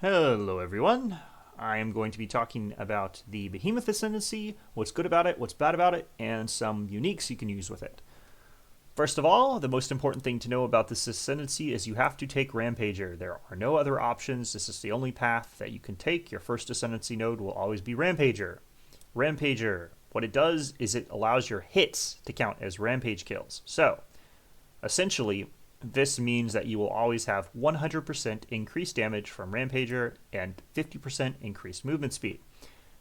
Hello everyone. I am going to be talking about the Behemoth ascendancy, what's good about it, what's bad about it, and some uniques you can use with it. First of all, the most important thing to know about this ascendancy is you have to take Rampager. There are no other options. This is the only path that you can take. Your first ascendancy node will always be Rampager. Rampager, what it does is it allows your hits to count as Rampage kills. So, essentially, this means that you will always have 100% increased damage from Rampager and 50% increased movement speed.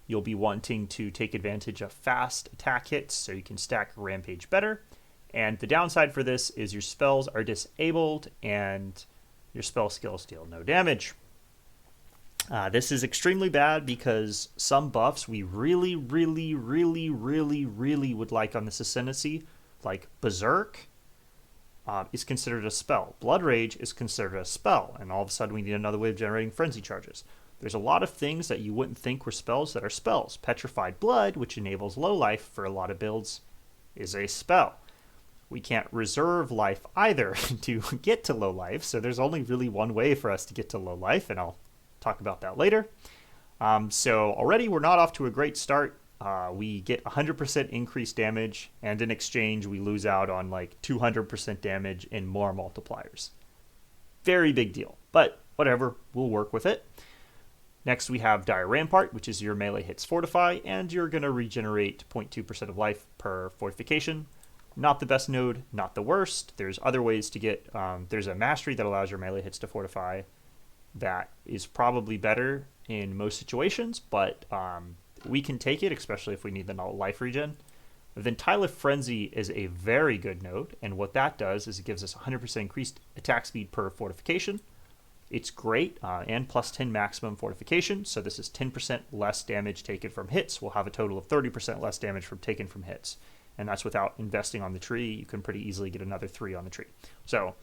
You'll be wanting to take advantage of fast attack hits so you can stack Rampage better. And the downside for this is your spells are disabled and your spell skills deal no damage. This is extremely bad because some buffs we really would like on this ascendancy, like Berserk, is considered a spell. Blood Rage is considered a spell, and all of a sudden we need another way of generating frenzy charges. There's a lot of things that you wouldn't think were spells that are spells. Petrified Blood, which enables low life for a lot of builds, is a spell. We can't reserve life either to get to low life, so there's only really one way for us to get to low life, and I'll talk about that later. So already we're not off to a great start. We get 100% increased damage, and in exchange we lose out on like 200% damage in more multipliers. Very big deal, but whatever, we'll work with it. Next we have Dire Rampart, which is your melee hits fortify, and you're going to regenerate 0.2% of life per fortification. Not the best node, not the worst. There's other ways to get, there's a mastery that allows your melee hits to fortify that is probably better in most situations, but we can take it, especially if we need the life regen. Ventila Frenzy is a very good node, and what that does is it gives us 100% increased attack speed per fortification. It's great, and plus 10 maximum fortification, so this is 10% less damage taken from hits. We'll have a total of 30% less damage taken from hits, and that's without investing on the tree. You can pretty easily get another 3 on the tree. So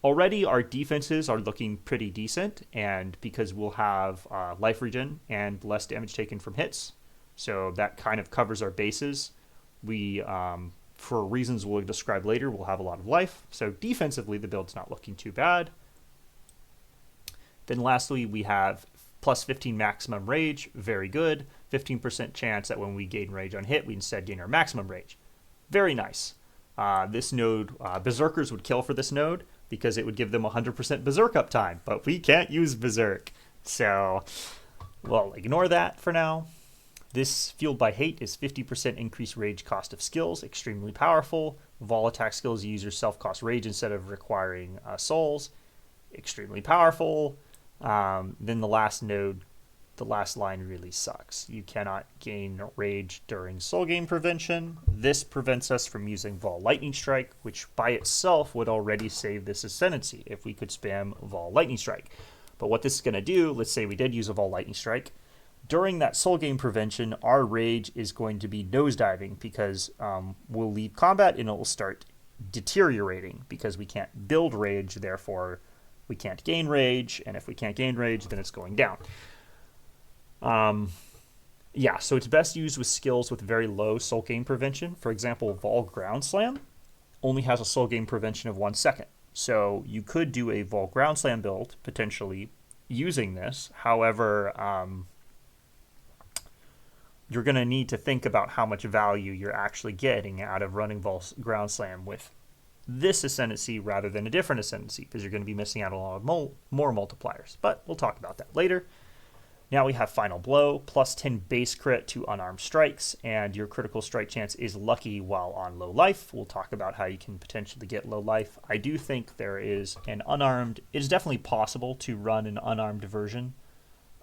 already our defenses are looking pretty decent, and because we'll have life regen and less damage taken from hits, so that kind of covers our bases. We, for reasons we'll describe later, we'll have a lot of life. So defensively, the build's not looking too bad. Then lastly, we have plus 15 maximum rage, very good. 15% chance that when we gain rage on hit, we instead gain our maximum rage. Very nice. This node, Berserkers would kill for this node, because it would give them 100% Berserk uptime, but we can't use Berserk. So we'll ignore that for now. This Fueled by Hate is 50% increased rage cost of skills, extremely powerful. Vol attack skills use your self-cost rage instead of requiring souls, extremely powerful. Then the last node, the last line really sucks. You cannot gain rage during soul gain prevention. This prevents us from using Vol Lightning Strike, which by itself would already save this ascendancy if we could spam Vol Lightning Strike. But what this is going to do, let's say we did use a Vol Lightning Strike, during that soul gain prevention, our rage is going to be nosediving because we'll leave combat and it will start deteriorating because we can't build rage, therefore we can't gain rage, and if we can't gain rage, then it's going down. Yeah, so it's best used with skills with very low soul gain prevention. For example, Vol Ground Slam only has a soul gain prevention of 1 second. So you could do a Vol Ground Slam build, potentially, using this. However, you're going to need to think about how much value you're actually getting out of running Vol Ground Slam with this ascendancy rather than a different ascendancy, because you're going to be missing out on a lot of more multipliers. But we'll talk about that later. Now we have Final Blow, plus 10 base crit to unarmed strikes, and your critical strike chance is lucky while on low life. We'll talk about how you can potentially get low life. I do think there is an unarmed, it's definitely possible to run an unarmed version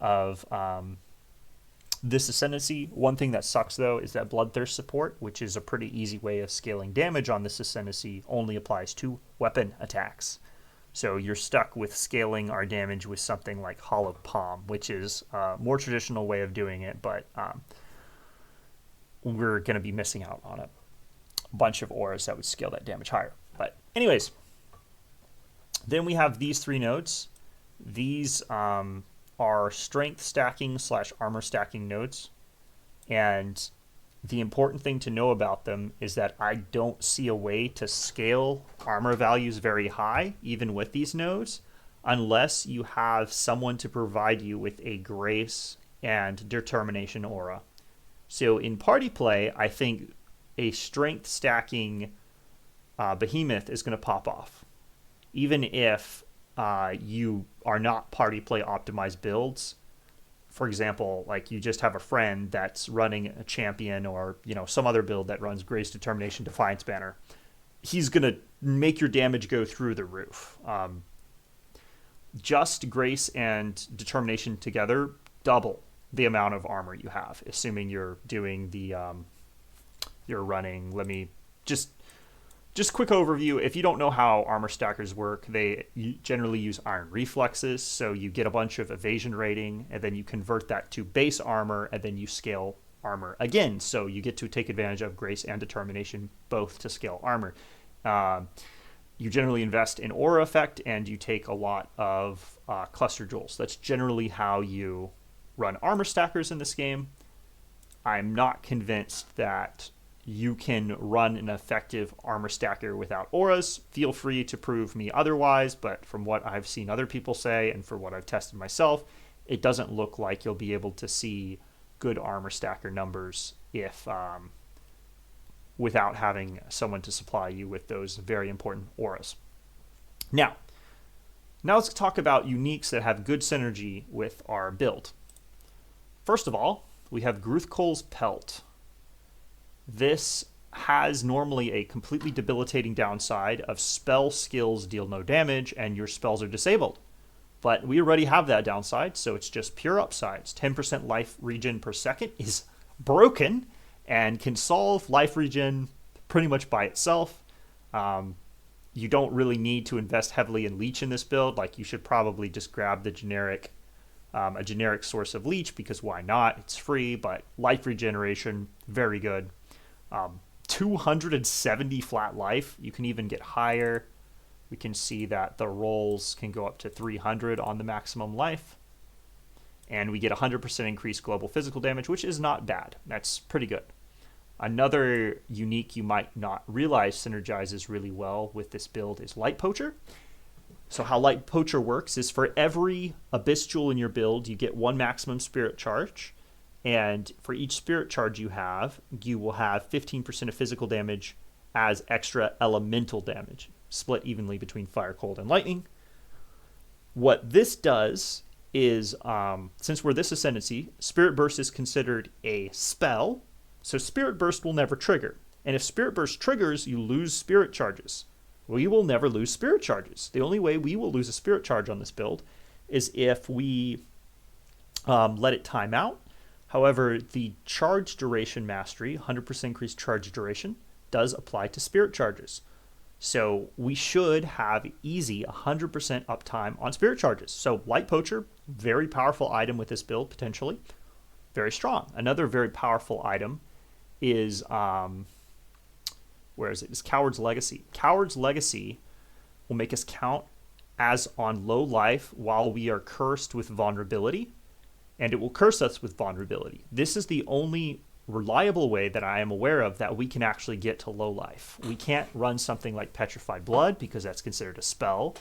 of this ascendancy. One thing that sucks though is that bloodthirst support, which is a pretty easy way of scaling damage on this ascendancy, only applies to weapon attacks. So you're stuck with scaling our damage with something like Hollow Palm, which is a more traditional way of doing it, but we're going to be missing out on a bunch of auras that would scale that damage higher. But anyways, then we have these 3 nodes. These are strength stacking / armor stacking nodes, and the important thing to know about them is that I don't see a way to scale armor values very high, even with these nodes. unless you have someone to provide you with a grace and determination aura. So in party play, I think a strength stacking Behemoth is going to pop off. Even if you are not party play optimized builds. For example, like you just have a friend that's running a champion or, you know, some other build that runs Grace, Determination, Defiance banner. He's going to make your damage go through the roof. Just Grace and Determination together double the amount of armor you have, assuming you're doing the, you're running, let me just quick overview. If you don't know how armor stackers work, they generally use iron reflexes. So you get a bunch of evasion rating, and then you convert that to base armor, and then you scale armor again. So you get to take advantage of grace and determination, both to scale armor. You generally invest in aura effect, and you take a lot of cluster jewels. That's generally how you run armor stackers in this game. I'm not convinced that you can run an effective armor stacker without auras. Feel free to prove me otherwise, but from what I've seen other people say and for what I've tested myself, it doesn't look like you'll be able to see good armor stacker numbers if without having someone to supply you with those very important auras. Now let's talk about uniques that have good synergy with our build. First of all, we have Gruthkol's Pelt. This has normally a completely debilitating downside of spell skills deal no damage and your spells are disabled. But we already have that downside, so it's just pure upsides. 10% life regen per second is broken and can solve life regen pretty much by itself. You don't really need to invest heavily in leech in this build. Like, you should probably just grab the generic, a generic source of leech, because why not? It's free, but life regeneration, very good. 270 flat life. You can even get higher. We can see that the rolls can go up to 300 on the maximum life. And we get 100% increased global physical damage, which is not bad. That's pretty good. Another unique you might not realize synergizes really well with this build is Light Poacher. So how Light Poacher works is for every Abyss Jewel in your build, you get one maximum spirit charge. And for each spirit charge you will have 15% of physical damage as extra elemental damage, split evenly between fire, cold, and lightning. What this does is, since we're this ascendancy, Spirit Burst is considered a spell, so Spirit Burst will never trigger. And if Spirit Burst triggers, you lose spirit charges. We will never lose spirit charges. The only way we will lose a spirit charge on this build is if we let it time out. However, the charge duration mastery, 100% increased charge duration, does apply to spirit charges. So we should have easy 100% uptime on spirit charges. So Light Poacher, very powerful item with this build, potentially. Very strong. Another very powerful item is, where is it? It's Coward's Legacy. Coward's Legacy will make us count as on low life while we are cursed with vulnerability. And it will curse us with vulnerability. This is the only reliable way that I am aware of that we can actually get to low life. We can't run something like Petrified Blood because that's considered a spell.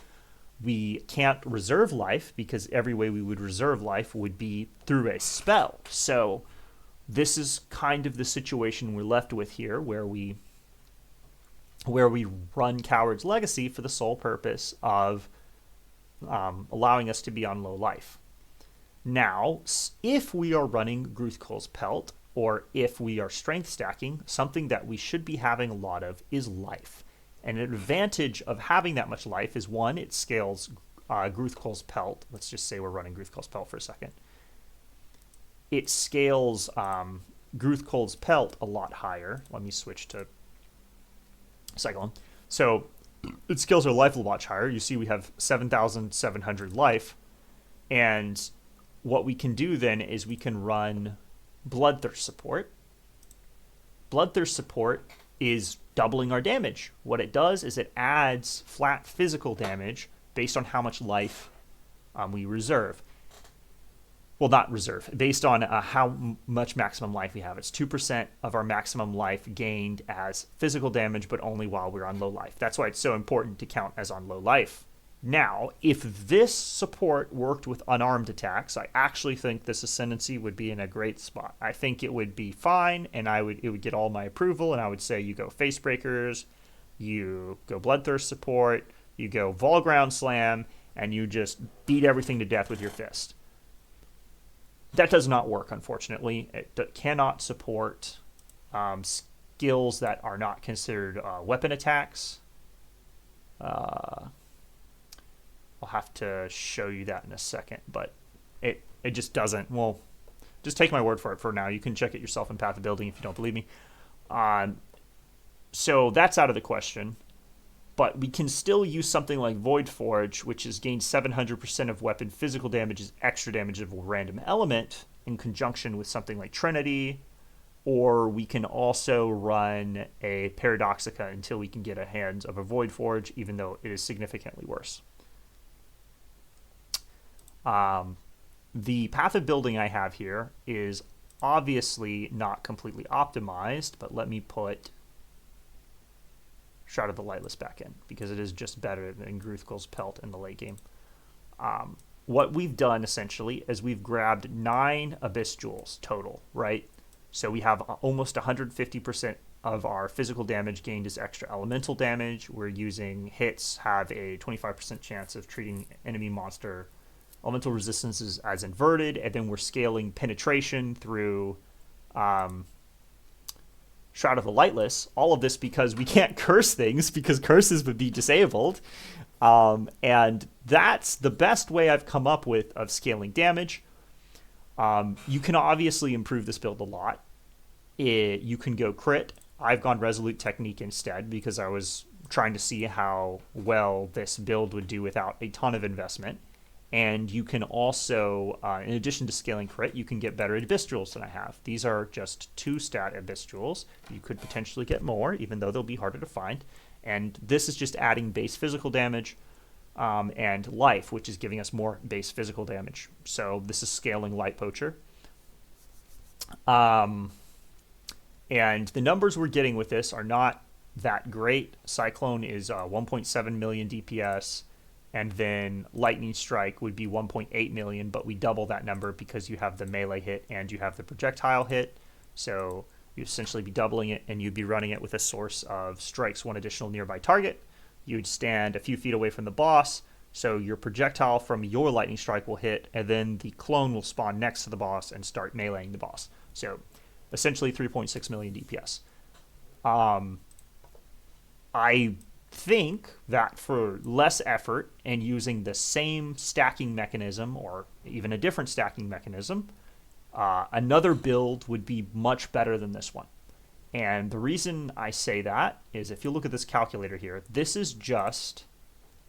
We can't reserve life because every way we would reserve life would be through a spell. So this is kind of the situation we're left with here, where we run Coward's Legacy for the sole purpose of allowing us to be on low life. Now, if we are running Gruthkol's Pelt, or if we are strength stacking, something that we should be having a lot of is life. And an advantage of having that much life is, one, it scales Gruthkol's Pelt. Let's just say we're running Gruthkol's Pelt for a second. It scales Gruthkol's Pelt a lot higher. Let me switch to Cyclone. So it scales our life a lot higher. You see we have 7,700 life. And what we can do then is we can run Bloodthirst support. Bloodthirst support is doubling our damage. What it does is it adds flat physical damage based on how much life we reserve. Well, not reserve, based on how much maximum life we have. It's 2% of our maximum life gained as physical damage, but only while we're on low life. That's why it's so important to count as on low life. Now, if this support worked with unarmed attacks, I actually think this ascendancy would be in a great spot. I think it would be fine, and it would get all my approval, and I would say you go face breakers, you go bloodthirst support, you go vol ground slam, and you just beat everything to death with your fist. That does not work, unfortunately. It cannot support skills that are not considered weapon attacks. I'll have to show you that in a second, but it just doesn't. Well, just take my word for it for now. You can check it yourself in Path of Building if you don't believe me. So that's out of the question. But we can still use something like Void Forge, which is gained 700% of weapon physical damage as extra damage of a random element, in conjunction with something like Trinity. Or we can also run a Paradoxica until we can get a hands of a Void Forge, even though it is significantly worse. The Path of Building I have here is obviously not completely optimized, but let me put Shroud of the Lightless back in, because it is just better than Gruthkul's Pelt in the late game. What we've done, essentially, is we've grabbed 9 Abyss Jewels total, right? So we have almost 150% of our physical damage gained as extra elemental damage. We're using hits have a 25% chance of treating enemy monster elemental resistances as inverted, and then we're scaling penetration through Shroud of the Lightless. All of this because we can't curse things, because curses would be disabled. And that's the best way I've come up with of scaling damage. You can obviously improve this build a lot. You can go crit. I've gone Resolute Technique instead, because I was trying to see how well this build would do without a ton of investment. And you can also, in addition to scaling crit, you can get better Abyss Jewels than I have. These are just 2-stat Abyss Jewels. You could potentially get more, even though they'll be harder to find. And this is just adding base physical damage and life, which is giving us more base physical damage. So this is scaling Light Poacher. And the numbers we're getting with this are not that great. Cyclone is 1.7 million DPS. And then Lightning Strike would be 1.8 million, but we double that number because you have the melee hit and you have the projectile hit. So you'd essentially be doubling it, and you'd be running it with a source of strikes 1 additional nearby target. You'd stand a few feet away from the boss, so your projectile from your Lightning Strike will hit, and then the clone will spawn next to the boss and start meleeing the boss. So essentially 3.6 million DPS. I think that for less effort and using the same stacking mechanism, or even a different stacking mechanism, another build would be much better than this one. And the reason I say that is, if you look at this calculator here, this is just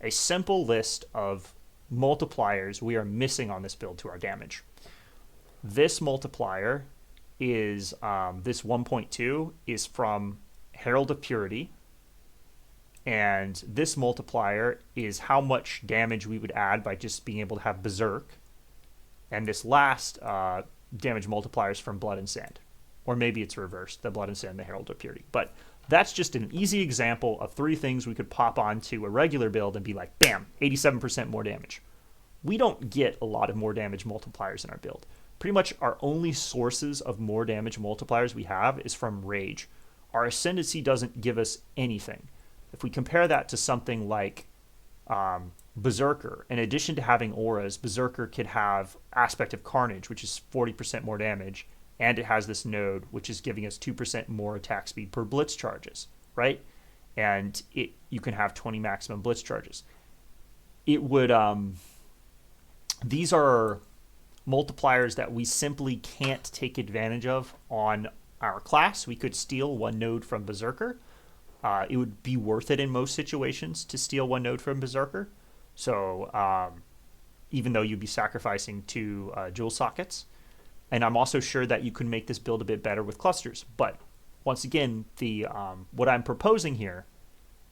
a simple list of multipliers we are missing on this build to our damage. This multiplier is, this 1.2 is from Herald of Purity. And this multiplier is how much damage we would add by just being able to have Berserk. And this last damage multiplier is from Blood and Sand. Or maybe it's reversed, the Blood and Sand, the Herald of Purity. But that's just an easy example of 3 things we could pop onto a regular build and be like, bam, 87% more damage. We don't get a lot of more damage multipliers in our build. Pretty much our only sources of more damage multipliers we have is from Rage. Our Ascendancy doesn't give us anything. If we compare that to something like Berserker, in addition to having auras, Berserker could have Aspect of Carnage, which is 40% more damage, and it has this node, which is giving us 2% more attack speed per blitz charges, right? And you can have 20 maximum blitz charges. It would, these are multipliers that we simply can't take advantage of on our class. We could steal 1 node from Berserker. It would be worth it in most situations to steal 1 node from Berserker. So even though you'd be sacrificing 2 jewel sockets. And I'm also sure that you can make this build a bit better with clusters. But once again, what I'm proposing here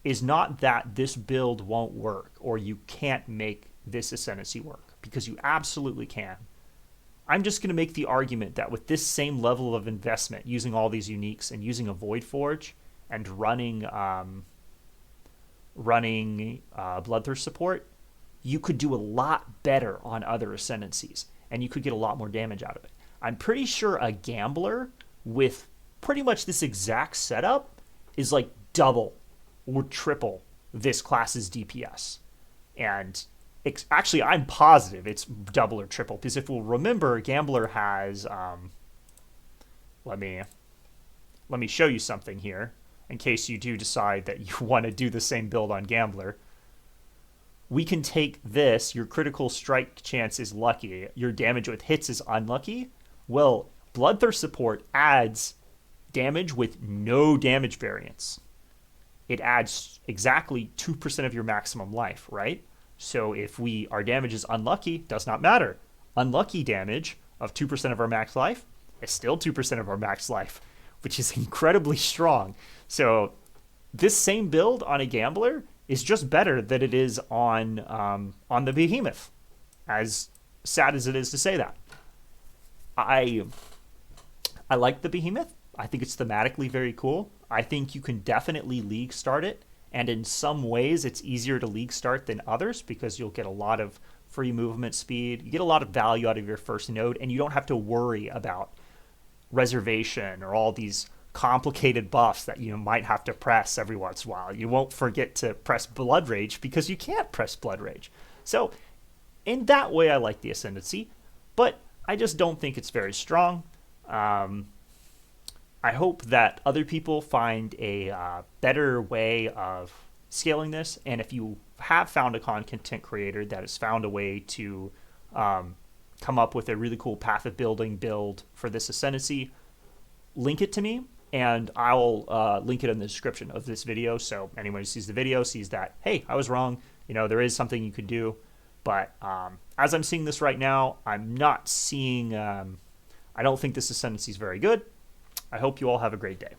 is not that this build won't work or you can't make this Ascendancy work, because you absolutely can. I'm just going to make the argument that with this same level of investment, using all these uniques and using a Void Forge, and running Bloodthirst support, you could do a lot better on other ascendancies, and you could get a lot more damage out of it. I'm pretty sure a gambler with pretty much this exact setup is like double or triple this class's DPS. And actually, I'm positive it's double or triple, because if we'll remember, Gambler has let me show you something here in case you do decide that you want to do the same build on Gambler. We can take this, your critical strike chance is lucky, your damage with hits is unlucky. Well, Bloodthirst support adds damage with no damage variance. It adds exactly 2% of your maximum life, right? So if our damage is unlucky, does not matter. Unlucky damage of 2% of our max life is still 2% of our max life, which is incredibly strong. So this same build on a Gambler is just better than it is on the Behemoth, as sad as it is to say that. I like the Behemoth. I think it's thematically very cool. I think you can definitely league start it, and in some ways it's easier to league start than others because you'll get a lot of free movement speed. You get a lot of value out of your first node, and you don't have to worry about reservation or all these complicated buffs that you might have to press every once in a while. You won't forget to press Blood Rage because you can't press Blood Rage. So in that way, I like the Ascendancy, but I just don't think it's very strong. I hope that other people find a better way of scaling this. And if you have found a content creator that has found a way to come up with a really cool path of building build for this Ascendancy, link it to me, and I'll link it in the description of this video. So anyone who sees the video sees that, hey, I was wrong. There is something you could do. But as I'm seeing this right now, I'm not seeing, I don't think this Ascendancy is very good. I hope you all have a great day.